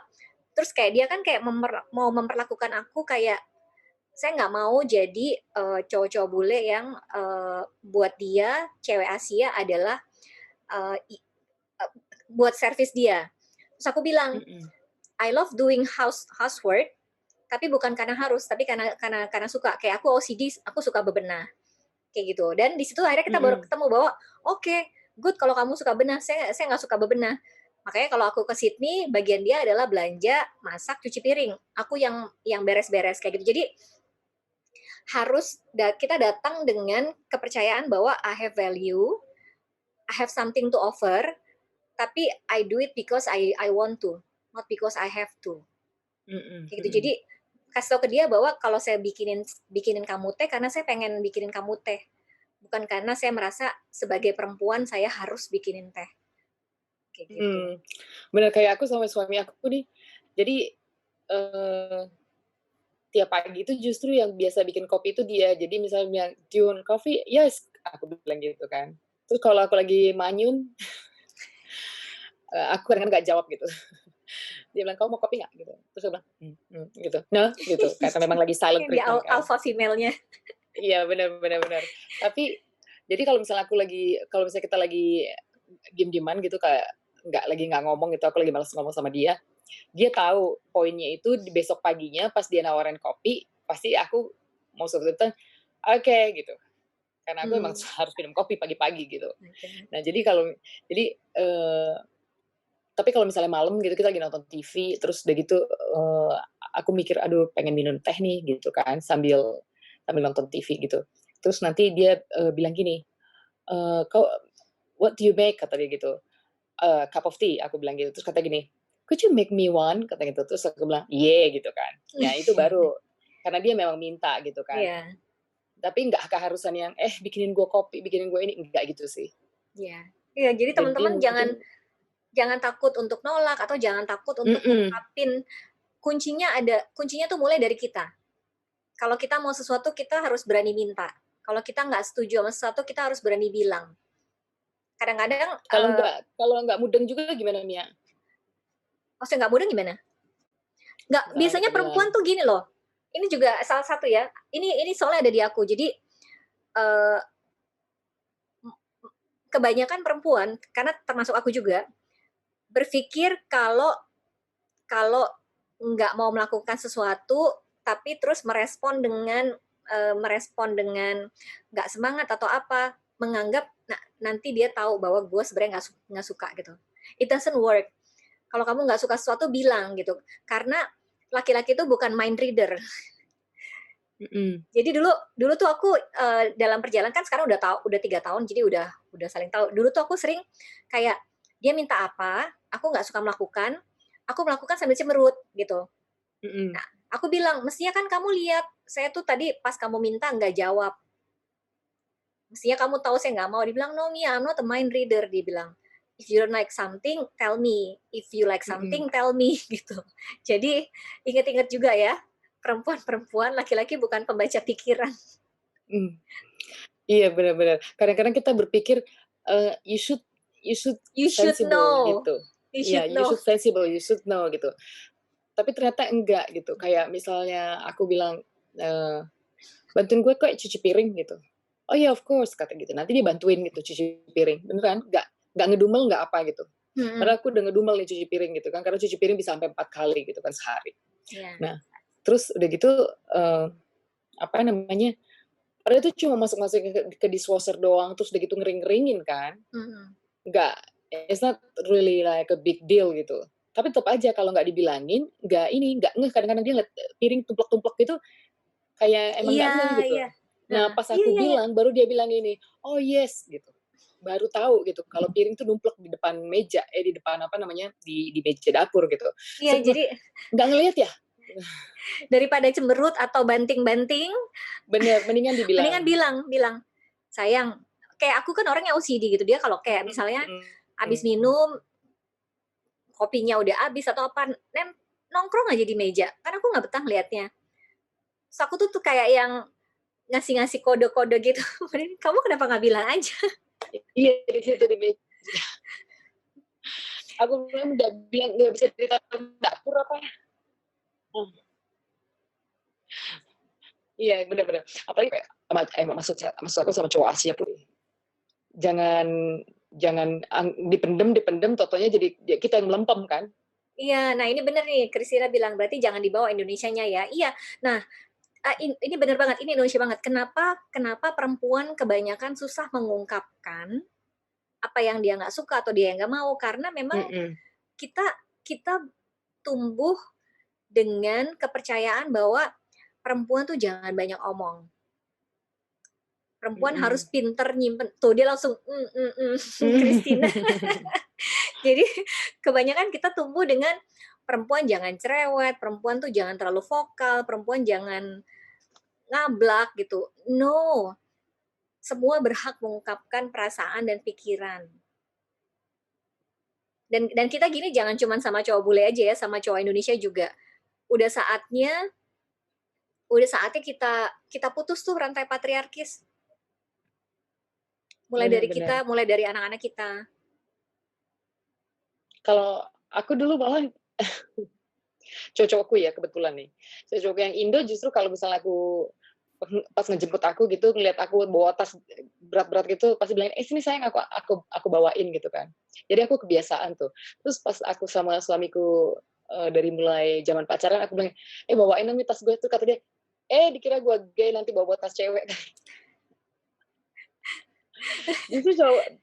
terus kayak dia kan kayak mau memperlakukan aku kayak saya nggak mau jadi, cowok-cowok bule yang, buat dia cewek Asia adalah, eee, i eee, buat servis dia. Terus aku bilang, mhm, "I love doing housework, tapi bukan karena harus, tapi karena suka." Kayak aku OCD, aku suka bebenah, kayak gitu. Dan di situ akhirnya kita baru mhm, ketemu bahwa, "Oke, good kalau kamu suka benah, saya nggak suka bebenah." Makanya kalau aku ke Sydney, bagian dia adalah belanja, masak, cuci piring. Aku yang beres-beres, kayak gitu. Jadi kita datang dengan kepercayaan bahwa I have value, I have something to offer, tapi I do it because I want to, not because I have to. mhm, Kayak gitu. Jadi mhm. kasih tau ke dia bahwa kalau saya bikinin bikinin kamu teh karena saya pengen bikinin kamu teh, bukan karena saya merasa sebagai perempuan saya harus bikinin teh, kayak gitu. Mhm, bener kayak aku sama suami aku nih, jadi, eee, tiap pagi itu justru yang biasa bikin kopi itu dia. Jadi misalnya bilang, "Do you want coffee?" "Yes," aku bilang gitu kan. Terus kalau aku lagi manyun, aku kadang-kadang nggak jawab gitu. Dia bilang, "Kamu mau kopi nggak?" Gitu. Terus aku bilang, gitu. "No," gitu, karena memang lagi silent Yang di treatment kan. alpha female-nya. Iya, bener bener bener. Tapi, jadi kalau misalnya kita lagi diem-dieman gitu kayak nggak ngomong gitu, aku lagi males ngomong sama dia, dia tahu poinnya itu di besok paginya pas dia nawarin kopi, pasti aku mau sebutin, "Oke," gitu. Karena aku emang Hmm, harus minum kopi pagi-pagi gitu. oke. Nah jadi, tapi kalau misalnya malam gitu kita lagi nonton TV, terus udah gitu, aku mikir, "Aduh pengen minum teh nih," gitu kan, sambil sambil nonton TV gitu. Terus nanti dia, bilang gini, "Kau what do you make?" Kata dia gitu, "Cup of tea," aku bilang gitu. Terus kata gini, "Could you make me one?" Kata gitu. Terus aku bilang, "Iya," gitu kan. Ya itu baru, karena dia memang minta gitu kan. Iya, Tapi nggak keharusan yang, bikinin gue kopi, bikinin gue ini, enggak gitu sih. iya. Iya, jadi Jadi teman-teman jangan mungkin jangan takut untuk nolak atau jangan takut untuk mhm, ngungkapin, kuncinya tuh mulai dari kita. Kalau kita mau sesuatu kita harus berani minta. Kalau kita nggak setuju sama sesuatu kita harus berani bilang. Kadang-kadang, kalau nggak mudeng juga gimana, Mia? maksudnya nggak mudah gimana? Nggak, Misalnya biasanya kita bilang perempuan tuh gini loh, ini juga salah satu ya, ini soalnya ada di aku. Jadi, eee, kebanyakan perempuan, karena termasuk aku juga, berpikir kalau kalau nggak mau melakukan sesuatu, tapi terus merespon dengan nggak semangat atau apa, menganggap nanti dia tahu bahwa gue sebenarnya nggak suka gitu. It doesn't work. Kalau kamu nggak suka sesuatu bilang gitu. Karena laki-laki itu bukan mind reader. mhm, Jadi dulu dulu tuh aku dalam perjalanan kan sekarang udah 3 tahun, jadi udah saling tahu. Dulu tuh aku sering kayak dia minta apa, aku nggak suka melakukan, aku melakukan sambil cemerut gitu. mhm, Nah, aku bilang, mestinya kan kamu lihat, saya tuh tadi pas kamu minta nggak jawab. Mestinya kamu tahu saya nggak mau. Dibilang, no Mia, I'm not a mind reader. Dia bilang, if you don't like something, tell me. If you like mhm, something, tell me gitu. Jadi ingat-ingat juga ya, perempuan-perempuan, laki-laki bukan pembaca pikiran. mmm. Iya, benar benar. Kadang-kadang kita berpikir, you should you should You should sensible know. gitu. You Iya, should you know. should sensible, you should know gitu. Tapi ternyata enggak gitu. Kayak misalnya aku bilang, eee, "Bantuin gue kok cuci piring," gitu. "Oh yeah, of course," kata gitu. Nanti dia bantuin gitu cuci piring, beneran, nggak ngedumel, nggak apa gitu. Hmm, Padahal aku udah ngedumel nih cuci piring gitu kan, karena cuci piring bisa sampai 4 kali gitu kan sehari. ya. Nah, terus udah gitu, eee, apa namanya, padahal itu cuma masuk-masukin ke dishwasher doang, terus udah gitu ngering-ngeringin kan. Hmm. Nggak, it's not really like a big deal gitu. Tapi tetep aja kalau nggak dibilangin, nggak ngeh, kadang-kadang dia ngeliat piring tumplek-tumplek gitu, kayak emang Iya, nggak ngeh gitu. iya. Nah, Heeh. pas Iya, aku iya, iya. bilang, baru dia bilang ini, "Oh yes," gitu. Baru tahu gitu, kalau piring tuh numplek di depan meja, di depan apa namanya, di meja dapur gitu. Iya, Terus aku bilang, jadi "Nggak ngelihat ya?" daripada cemberut atau banting-banting, Bener, mendingan mendingan dibilang. bilang, sayang, kayak aku kan orangnya OCD gitu, dia kalau kayak misalnya habis Mhm. minum, kopinya udah habis atau apa, nongkrong aja di meja, karena aku nggak betah liatnya. Terus aku tuh kayak yang ngasih-ngasih kode-kode gitu, kamu kenapa nggak bilang aja? Iya, di situ di meja. Aku bilang nggak bilang nggak bisa di dapur apa. Mmm, iya, bener bener. Apalagi kayak maksud aku sama cowok Asia pun, jangan jangan dipendem dipendem, tau-taunya jadi kita yang melempem kan. Iya, nah ini bener nih, Christina bilang, berarti jangan dibawa Indonesianya ya. Iya, nah ini bener banget, ini Indonesia banget. Kenapa kenapa perempuan kebanyakan susah mengungkapkan apa yang dia nggak suka atau dia yang nggak mau, karena memang Mhm, kita kita tumbuh dengan kepercayaan bahwa perempuan tuh jangan banyak omong. Perempuan harus mhm. pinter nyimpen. Tuh dia langsung, Christina. Jadi kebanyakan kita tumbuh dengan perempuan jangan cerewet, perempuan tuh jangan terlalu vokal, perempuan jangan ngablak gitu. No, semua berhak mengungkapkan perasaan dan pikiran. Dan kita gini jangan cuma sama cowok bule aja ya, sama cowok Indonesia juga. Udah saatnya udah saatnya kita kita putus tuh rantai patriarkis. Bener bener. Mulai dari anak-anak kita. Kalau aku dulu malah cowok-cowokku ya kebetulan nih, cowok yang Indo justru kalau misalnya aku pas ngejemput aku gitu, ngeliat aku bawa tas berat-berat gitu, pasti bilang, sini sayang aku bawain," gitu kan. Jadi aku kebiasaan tuh. Terus pas aku sama suamiku, dari mulai zaman pacaran aku bilang, bawain dong nih tas gue tuh," kata dia, dikira gue gay nanti bawa tas cewek."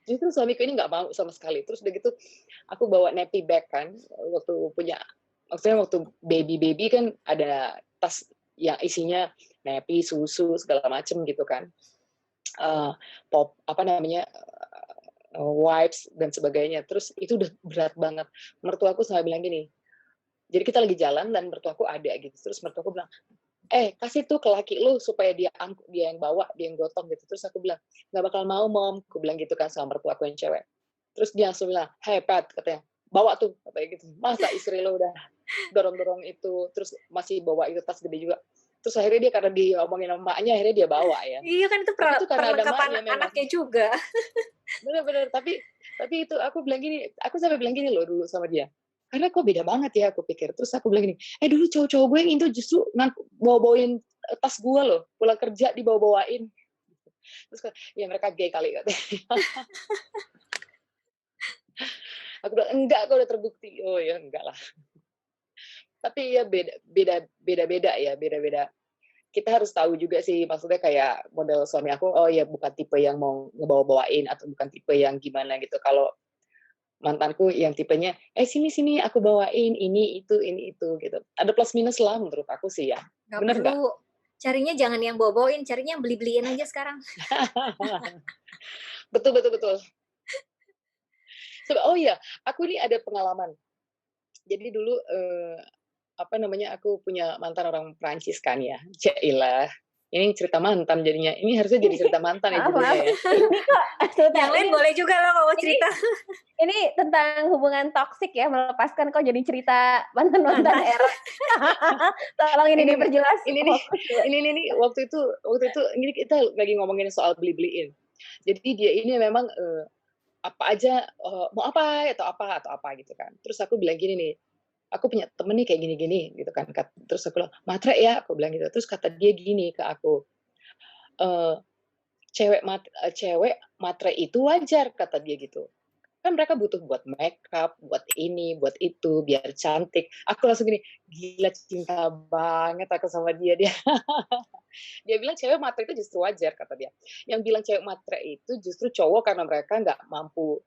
Justru suamiku ini nggak mau sama sekali. Terus udah gitu, aku bawa nappy bag kan, maksudnya waktu baby-baby kan ada tas yang isinya nappy, susu, segala macem gitu kan. Apa namanya, wipes dan sebagainya. Terus itu udah berat banget. Mertuaku selalu bilang gini, Jadi kita lagi jalan dan mertuaku ada gitu, terus mertuaku bilang, kasih tuh ke laki lu supaya dia yang bawa, dia yang gotong gitu. Terus aku bilang, nggak bakal mau mom, aku bilang gitu kan sama mertuaku yang cewek. Terus dia langsung bilang, hey Pat, katanya, bawa tuh, katanya gitu. Masa istri lo udah dorong-dorong itu, terus masih bawa itu tas gede juga. Terus akhirnya dia karena diomongin sama emaknya, akhirnya dia bawa ya. Iya kan itu Tapi itu karena ada perlengkapan emaknya memang. anaknya juga. Bener-bener, tapi itu aku bilang gini, aku sampai bilang gini loh dulu sama dia. Karena kok beda banget ya aku pikir. Terus aku bilang gini, dulu cowok-cowok gue yang itu justru bawa-bawain tas gue loh, pulang kerja dibawa-bawain. Terus ya mereka gay kali katanya. Aku bilang enggak, kok udah terbukti. Oh ya enggak lah. Tapi ya beda-beda ya, beda-beda. Kita harus tahu juga sih, maksudnya kayak model suami aku, oh ya bukan tipe yang mau ngebawa-bawain atau bukan tipe yang gimana gitu. Kalau mantanku yang tipenya, sini aku bawain ini itu gitu. Ada plus minus lah menurut aku sih ya. Nggak Bener nggak? perlu. Carinya jangan yang bawa-bawain, carinya yang beli-beliin aja sekarang. Betul. Oh iya, aku ini ada pengalaman. Jadi dulu aku punya mantan orang Prancis kan ya. Jailah. Ini cerita mantan jadinya. Ini harusnya jadi cerita mantan ya judulnya ya. Ini kok Yang lain boleh juga loh kalau mau cerita. Ini tentang hubungan toksik ya, melepaskan kok jadi cerita mantan-mantan era. Tolong ini diperjelas. Ini waktu itu ini kita lagi ngomongin soal beli-beliin. Jadi dia ini memang apa aja mau apa atau apa gitu kan. Terus aku bilang gini nih, aku punya temen nih kayak gini-gini gitu kan. Terus aku bilang, matre ya, aku bilang gitu. Terus kata dia gini ke aku, cewek matre itu wajar, kata dia gitu. Kan mereka butuh buat makeup, buat ini, buat itu, biar cantik. Aku langsung gini, gila cinta banget aku sama dia. Dia bilang cewek matre itu justru wajar, kata dia. Yang bilang cewek matre itu justru cowok karena mereka nggak mampu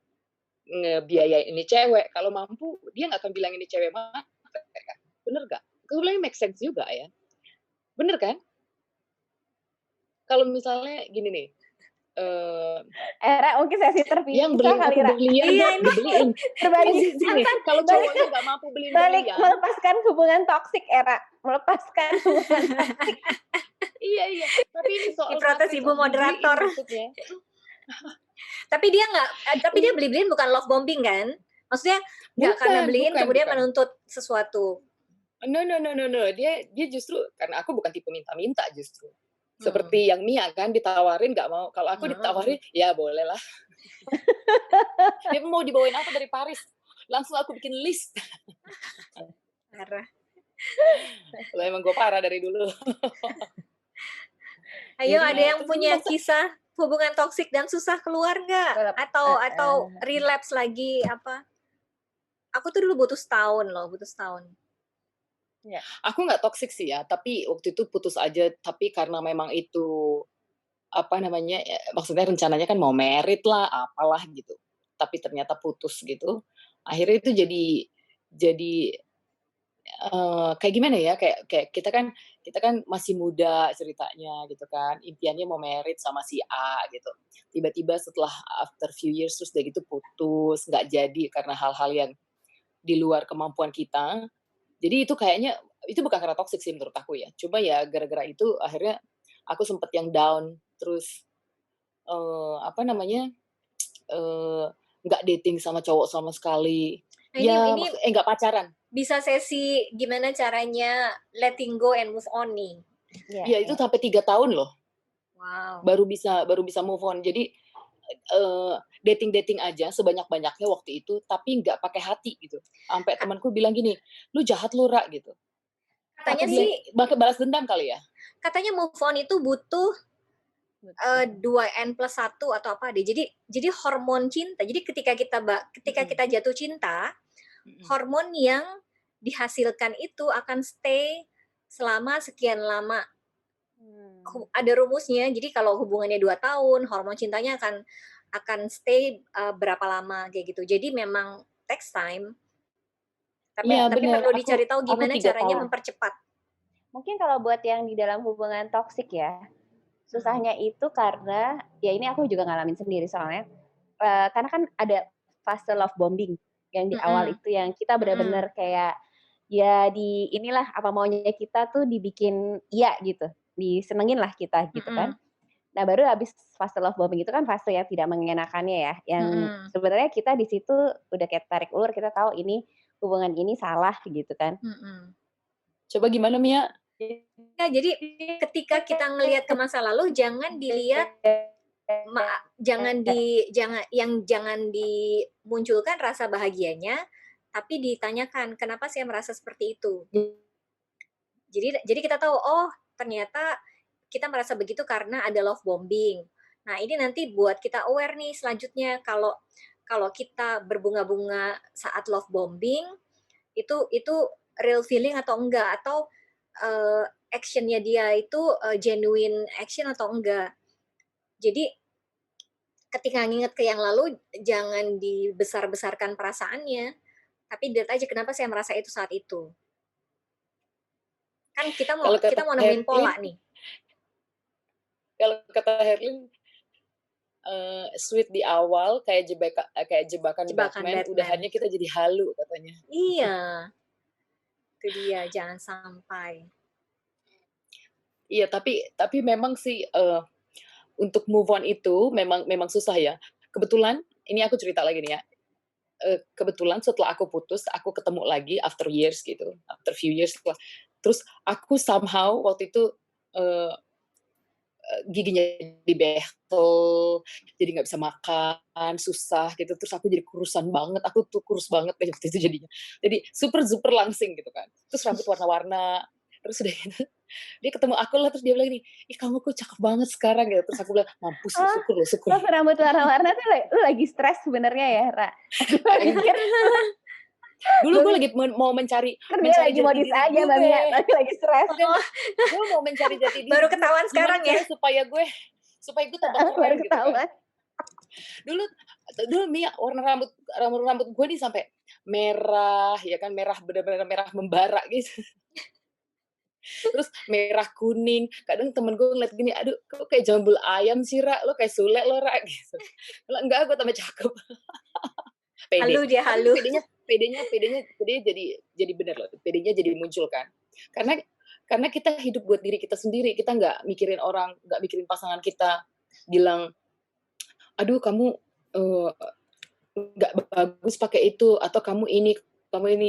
ngebiayain ini cewek. Kalau mampu, dia nggak akan bilang ini cewek matre. Bener nggak? Itu sebenarnya make sense juga ya. Bener kan? Kalau misalnya gini nih, Era mungkin sesi terpisah yang beliin kali, aku Ra. berlian Iya, buat ini dibeliin. Berbagi Gini, kalau cowoknya nggak mampu beliin balik berlian, melepaskan hubungan toksik, Era. Melepaskan hubungan toksik. iya. Tapi ini soal diprotes ibu moderator. maksudnya. Tapi dia beli-beliin bukan love bombing kan? Maksudnya nggak karena beliin kemudian menuntut sesuatu. No. Dia justru karena aku bukan tipe minta-minta justru. Seperti yang Mia kan ditawarin nggak mau. Kalau aku ditawarin ya boleh lah. Dia mau dibawain apa dari Paris? Langsung aku bikin list. Parah. Lo emang gue parah dari dulu. Ayo, ada yang punya kisah hubungan toksik dan susah keluar nggak? Atau relapse lagi apa? Aku tuh dulu butuh setahun. Ya. Aku nggak toksik sih ya, tapi waktu itu putus aja. Tapi karena memang itu maksudnya rencananya kan mau merit lah, apalah gitu. Tapi ternyata putus gitu. Akhirnya itu jadi kayak gimana ya? Kayak kita kan masih muda ceritanya gitu kan. Impiannya mau merit sama si A gitu. Tiba-tiba setelah after few years terus udah gitu putus, nggak jadi karena hal-hal yang di luar kemampuan kita. Jadi itu kayaknya itu bukan karena toksik sih menurut aku ya. Cuma ya gara-gara itu akhirnya aku sempet yang down terus nggak dating sama cowok sama sekali. Nah, nggak pacaran. Bisa sesi gimana caranya letting go and move on nih? Iya, itu sampai 3 tahun loh. Wow. Baru bisa move on. Jadi dating aja sebanyak-banyaknya waktu itu, tapi nggak pakai hati gitu. Sampai temanku bilang gini, lu jahat lu Ra gitu. Katanya sih balas dendam kali ya. Katanya move on itu butuh 2N+1 atau apa deh. Jadi hormon cinta. Jadi ketika kita jatuh cinta, hormon yang dihasilkan itu akan stay selama sekian lama. Ada rumusnya. Jadi kalau hubungannya 2 tahun, hormon cintanya akan stay berapa lama kayak gitu. Jadi memang takes time. Tapi perlu dicari tahu gimana caranya mempercepat. Mungkin kalau buat yang di dalam hubungan toksik ya, susahnya itu karena ya ini aku juga ngalamin sendiri soalnya. Karena kan ada fase love bombing yang di awal itu yang kita benar-benar kayak ya di inilah apa maunya kita tuh dibikin iya gitu, disenengin lah kita gitu kan. Mhm. Nah baru habis fase love bombing itu kan fase yang tidak mengenakannya ya, yang Mhm. sebenarnya kita di situ udah kayak tarik ulur, kita tahu ini hubungan ini salah gitu kan. Mhm. Coba gimana Mia? Ya, jadi ketika kita ngelihat ke masa lalu jangan dilihat jangan dimunculkan rasa bahagianya, tapi ditanyakan, "Kenapa saya merasa seperti itu?" Jadi kita tahu, oh ternyata kita merasa begitu karena ada love bombing. Nah, ini nanti buat kita aware nih selanjutnya kalau kalau kita berbunga-bunga saat love bombing, itu real feeling atau enggak, atau action-nya dia itu genuine action atau enggak. Jadi ketika nginget ke yang lalu, jangan dibesar-besarkan perasaannya, tapi lihat aja kenapa saya merasa itu saat itu. Kan kita mau Kalau kita kata mau nemuin Herlin pola nih. kalau kata Herlin, sweet di awal kayak jebakan Jebakan Batman, Batman. udahannya kita jadi halu katanya. Iya, itu dia, jangan sampai. Iya, tapi memang sih, untuk move on itu memang susah ya. Kebetulan ini aku cerita lagi nih ya, kebetulan setelah aku putus, aku ketemu lagi after years gitu, after few years terus aku somehow waktu itu, eee giginya dibehel, jadi nggak bisa makan, susah gitu, terus aku jadi kurusan banget, aku tuh kurus banget deh waktu itu jadinya. Jadi super langsing gitu kan. Terus rambut warna-warna, terus udah gitu, dia ketemu aku lah, terus dia bilang gini, "Ih kamu kok cakep banget sekarang," gitu. Terus aku bilang, "Mampus lu, Oh, syukur lu, syukur." love rambut warna-warna tuh lu lagi stres sebenarnya ya, Ra? Aku Kayak pikir dulu gue gue lagi mau mencari pikir dia mencari lagi jati modis diri aja Mbak gue. Mia, tapi lagi stres. Enggak, gue mau mencari jati diri Baru gue, ketahuan gimana sekarang ya? caranya supaya gue tambah Baru keren gitu kan. ketahuan. Dulu dulu Mia warna rambut gue nih sampai merah ya kan, merah bener-bener merah membara gitu. Terus merah kuning, kadang temen gue ngeliat gini, "Aduh kok kayak jambul ayam sih Ra, lo kayak Sule lo Ra," gitu. Bilang, "Enggak, gue tambah cakep." Halu Pede. dia, Tapi itu halu. pedenya jadi bener loh, pedenya jadi muncul kan. Karena karena kita hidup buat diri kita sendiri, kita nggak mikirin orang, nggak mikirin pasangan kita bilang, "Aduh kamu, eee, nggak bagus pakai itu," atau kamu ini,"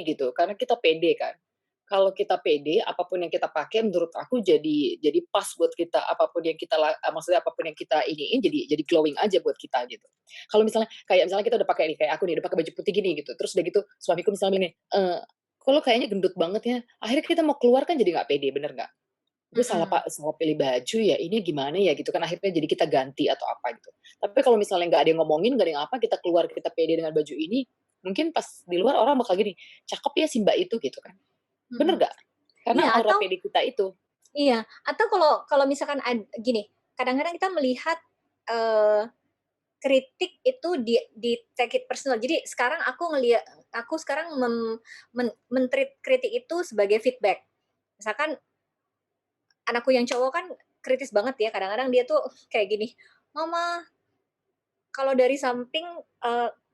gitu. Karena kita pede kan. Kalau kita pede, apapun yang kita pakai menurut aku jadi pas buat kita, apapun yang maksudnya apapun yang kita iniin jadi glowing aja buat kita gitu. Kalau misalnya kita udah pakai nih, kayak aku nih udah pakai baju putih gini gitu, terus udah gitu suamiku misalnya bilang nih, "Kok lo kayaknya gendut banget ya?" Akhirnya kita mau keluar kan jadi nggak pede, bener nggak? Gue Mhm. salah pilih baju ya, ini gimana ya gitu kan, akhirnya jadi kita ganti atau apa gitu. Tapi kalau misalnya nggak ada yang ngomongin, nggak ada yang apa, kita keluar kita pede dengan baju ini, mungkin pas di luar orang bakal gini, "Cakep ya si Mbak itu," gitu kan. Bener Mhm. nggak? Karena Iya, aura atau pede kita itu. iya, atau kalau kalau misalkan gini, kadang-kadang kita melihat, eee, kritik itu di take it personal. Jadi sekarang aku sekarang men-treat kritik itu sebagai feedback. Misalkan anakku yang cowok kan kritis banget ya, kadang-kadang dia tuh kayak gini, "Mama, kalau dari samping,"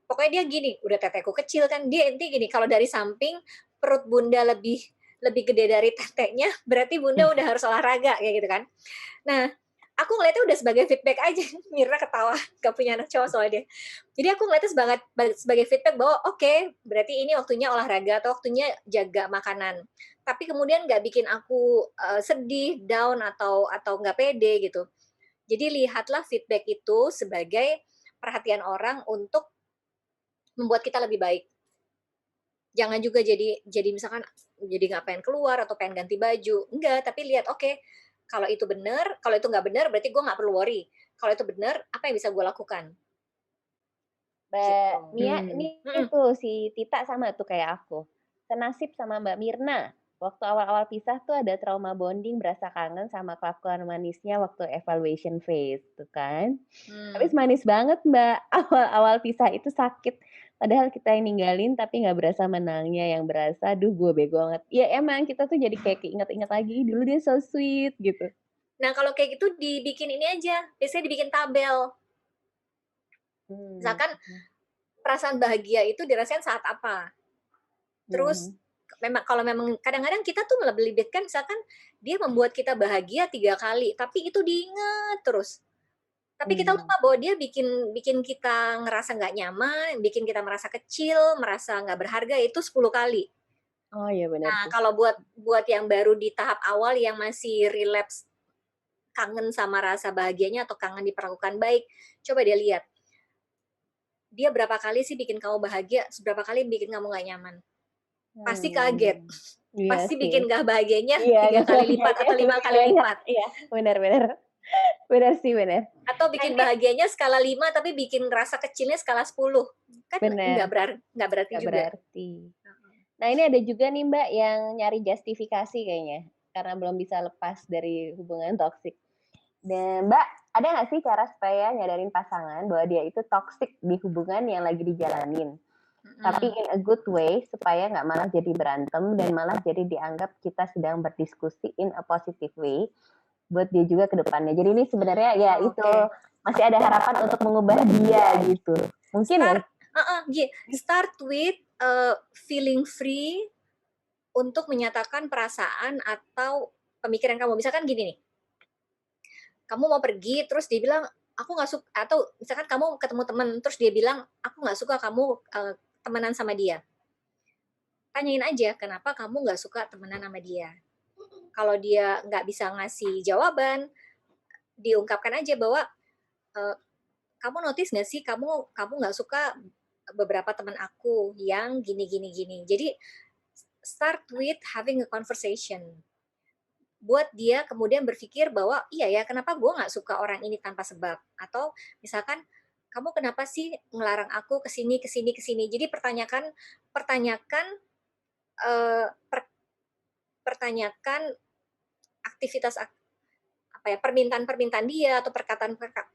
pokoknya dia gini, udah teteku kecil kan, dia gini, "Kalau dari samping perut Bunda lebih lebih gede dari tetenya, berarti Bunda udah harus olahraga," kayak gitu kan. Nah, aku ngeliatnya udah sebagai feedback aja. Mirna ketawa, gak punya anak cowok soalnya dia. Jadi aku ngeliatnya sebagai feedback bahwa oke, berarti ini waktunya olahraga atau waktunya jaga makanan. Tapi kemudian nggak bikin aku sedih, down atau nggak pede gitu. Jadi lihatlah feedback itu sebagai perhatian orang untuk membuat kita lebih baik. Jangan juga jadi misalkan jadi nggak pengen keluar atau pengen ganti baju, enggak, tapi lihat, oke, kalau itu benar, kalau itu nggak benar berarti gue nggak perlu worry. Kalau itu benar, apa yang bisa gue lakukan? Mbak Gitu. Mia, Mmm. ini Mhm. tuh si Tita sama tuh kayak aku. Senasib sama Mbak Mirna. Waktu awal-awal pisah tuh ada trauma bonding, berasa kangen sama kelakuan manisnya waktu evaluation phase tuh kan. Tapi Mmm. manis banget Mbak, awal-awal pisah itu sakit. Padahal kita yang ninggalin tapi nggak berasa menangnya, yang berasa, "Duh gue bego banget." Ya emang kita tuh jadi kayak keinget-inget lagi, "Ih dulu dia so sweet," gitu. Nah, kalau kayak gitu dibikin ini aja, biasanya dibikin tabel. Mmm, Misalkan mhm, perasaan bahagia itu dirasain saat apa, terus mhm. kalau memang kadang-kadang kita tuh melebih-lebihkan, misalkan dia membuat kita bahagia 3 kali, tapi itu diingat terus. Tapi kita lupa bahwa dia bikin kita ngerasa nggak nyaman, bikin kita merasa kecil, merasa nggak berharga itu 10 kali. Oh iya benar Nah, sih. kalau buat yang baru di tahap awal yang masih relapse kangen sama rasa bahagianya atau kangen diperlakukan baik, coba dia lihat. Dia berapa kali sih bikin kamu bahagia, seberapa kali bikin kamu nggak nyaman. Pasti kaget. Iya Pasti sih. bikin nggak bahagianya Iya, 3 kali lipat atau 5 lebih kali banyak. lipat. Iya, benar. Benar sih, benar. Atau bikin bahagianya skala 5 tapi bikin rasa kecilnya skala 10. Kan nggak Benar. berarti Nggak juga. berarti. Nah, ini ada juga nih Mbak yang nyari justifikasi kayaknya karena belum bisa lepas dari hubungan toksik. Dan Mbak, ada nggak sih cara supaya nyadarin pasangan bahwa dia itu toksik di hubungan yang lagi dijalanin? Tapi in a good way supaya nggak malah jadi berantem dan malah jadi dianggap kita sedang berdiskusi in a positive way buat dia juga ke depannya. Jadi ini sebenarnya ya itu masih ada harapan untuk mengubah dia gitu. Mungkin ya? Start with feeling free untuk menyatakan perasaan atau pemikiran kamu. Misalkan gini nih, kamu mau pergi terus dia bilang aku nggak suka, atau misalkan kamu ketemu teman terus dia bilang aku nggak suka kamu temenan sama dia. Tanyain aja kenapa kamu nggak suka temenan sama dia. Kalau dia nggak bisa ngasih jawaban, diungkapkan aja bahwa kamu notice nggak sih kamu nggak suka beberapa teman aku yang gini. Jadi start with having a conversation. Buat dia kemudian berpikir bahwa iya ya kenapa gue nggak suka orang ini tanpa sebab. Atau misalkan kamu kenapa sih ngelarang aku kesini. Jadi pertanyakan aktivitas permintaan dia atau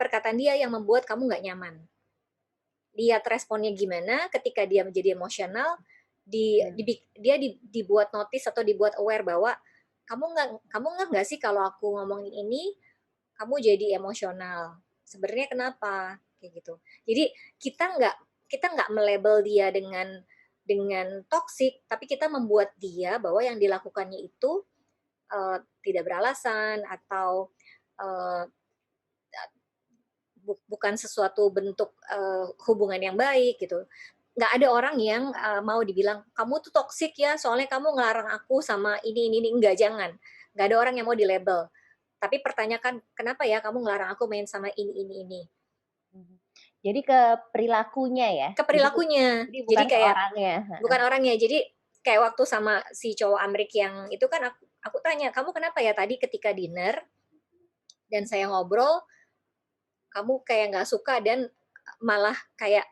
perkataan dia yang membuat kamu nggak nyaman. Lihat responnya gimana ketika dia menjadi emosional, dia dibuat notice atau dibuat aware bahwa kamu nggak sih kalau aku ngomongin ini kamu jadi emosional. Sebenarnya kenapa? Kayak gitu. Jadi kita nggak melabel dia dengan toksik, tapi kita membuat dia bahwa yang dilakukannya itu tidak beralasan atau bukan sesuatu bentuk hubungan yang baik gitu. Nggak ada orang yang mau dibilang kamu tuh toksik ya soalnya kamu ngelarang aku sama ini. Enggak, jangan. Nggak ada orang yang mau dilabel. Tapi pertanyakan kenapa ya kamu ngelarang aku main sama ini. Jadi ke perilakunya ya. Ke perilakunya. Jadi bukan kayak orangnya. Bukan orangnya. Jadi kayak waktu sama si cowok Amrik yang itu kan aku tanya, kamu kenapa ya tadi ketika dinner dan saya ngobrol kamu kayak nggak suka dan malah kayak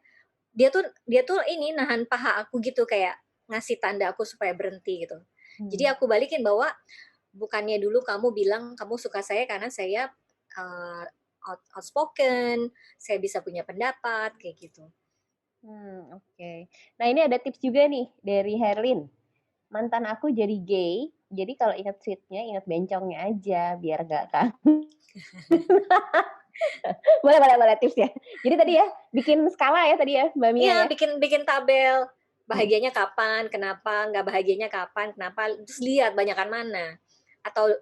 dia tuh ini nahan paha aku gitu, kayak ngasih tanda aku supaya berhenti gitu. Jadi aku balikin bahwa bukannya dulu kamu bilang kamu suka saya karena saya outspoken, saya bisa punya pendapat kayak gitu. Oke. Nah ini ada tips juga nih dari Herlin. Mantan aku jadi gay, jadi kalau ingat sweetnya ingat bencongnya aja biar gak kangen. boleh tips ya. Jadi tadi ya bikin skala ya tadi ya Mbak Mia. Iya, ya? bikin tabel bahagianya kapan, kenapa, nggak bahagianya kapan, kenapa, terus lihat banyakan mana. Atau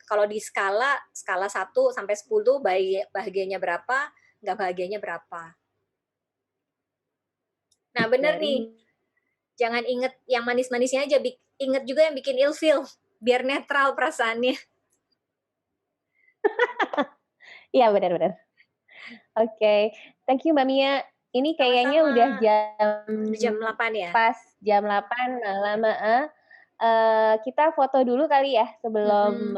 kalau di skala 1 sampai 10 bahagianya berapa, nggak bahagianya berapa. Nah, bener nih. Jangan inget yang manis-manisnya aja, inget juga yang bikin ilfeel biar netral perasaannya. Iya benar. Oke, thank you Mbak Mia. Ini kayaknya udah jam 8 ya. Pas jam 8 malam. Kita foto dulu kali ya sebelum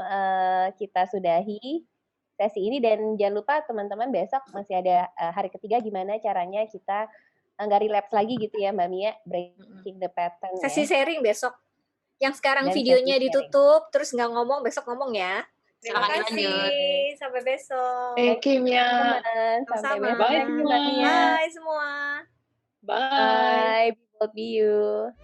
kita sudahi sesi ini, dan jangan lupa teman-teman besok masih ada hari ketiga gimana caranya kita nggak relapse lagi gitu ya Mbak Mia, breaking the pattern. Sesi sharing besok. Yang sekarang Dan videonya ditutup terus nggak ngomong, besok ngomong ya. Terima kasih. Sampai besok. Thank you, Mia. Sampai Sama-sama. besok. Bye semua. Bye semua. Bye. Bye. Be you.